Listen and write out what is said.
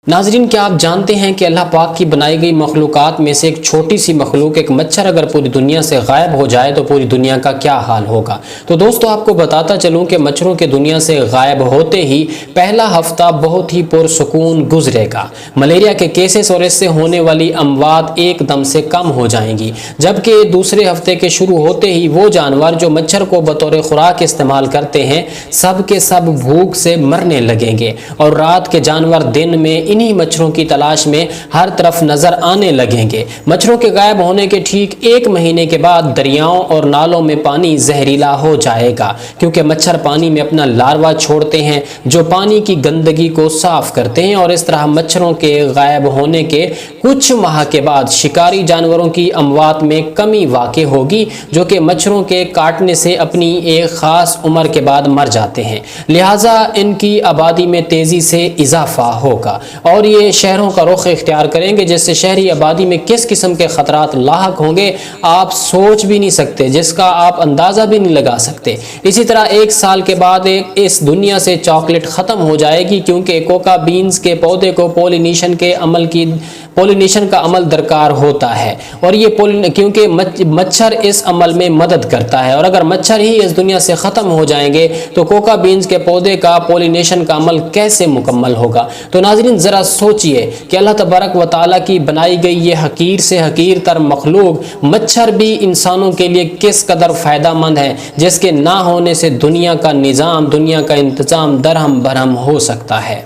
ناظرین، کیا آپ جانتے ہیں کہ اللہ پاک کی بنائی گئی مخلوقات میں سے ایک چھوٹی سی مخلوق ایک مچھر اگر پوری دنیا سے غائب ہو جائے تو پوری دنیا کا کیا حال ہوگا؟ تو دوستو، آپ کو بتاتا چلوں کہ مچھروں کے دنیا سے غائب ہوتے ہی پہلا ہفتہ بہت ہی پرسکون گزرے گا۔ ملیریا کے کیسز اور اس سے ہونے والی اموات ایک دم سے کم ہو جائیں گی، جبکہ دوسرے ہفتے کے شروع ہوتے ہی وہ جانور جو مچھر کو بطور خوراک استعمال کرتے ہیں سب کے سب بھوک سے مرنے لگیں گے، اور رات کے جانور دن میں انہی مچھروں کی تلاش میں ہر طرف نظر آنے لگیں گے۔ مچھروں کے غائب ہونے کے ٹھیک ایک مہینے کے بعد دریاؤں اور نالوں میں پانی زہریلا ہو جائے گا، کیونکہ مچھر پانی میں اپنا لاروا چھوڑتے ہیں جو پانی کی گندگی کو صاف کرتے ہیں، اور اس طرح مچھروں کے غائب ہونے کے کچھ ماہ کے بعد شکاری جانوروں کی اموات میں کمی واقع ہوگی، جو کہ مچھروں کے کاٹنے سے اپنی ایک خاص عمر کے بعد مر جاتے ہیں، لہٰذا ان کی آبادی میں تیزی سے اضافہ ہوگا، اور یہ شہروں کا رخ اختیار کریں گے، جس سے شہری آبادی میں کس قسم کے خطرات لاحق ہوں گے آپ سوچ بھی نہیں سکتے، جس کا آپ اندازہ بھی نہیں لگا سکتے۔ اسی طرح ایک سال کے بعد اس دنیا سے چاکلیٹ ختم ہو جائے گی، کیونکہ کوکا بینز کے پودے کو پولینیشن کا عمل درکار ہوتا ہے، اور یہ کیونکہ مچھر اس عمل میں مدد کرتا ہے، اور اگر مچھر ہی اس دنیا سے ختم ہو جائیں گے تو کوکا بینز کے پودے کا پولینیشن کا عمل کیسے مکمل ہوگا؟ تو ناظرین، ذرا سوچئے کہ اللہ تبارک و تعالیٰ کی بنائی گئی یہ حقیر سے حقیر تر مخلوق مچھر بھی انسانوں کے لیے کس قدر فائدہ مند ہے، جس کے نہ ہونے سے دنیا کا نظام، دنیا کا انتظام درہم برہم ہو سکتا ہے۔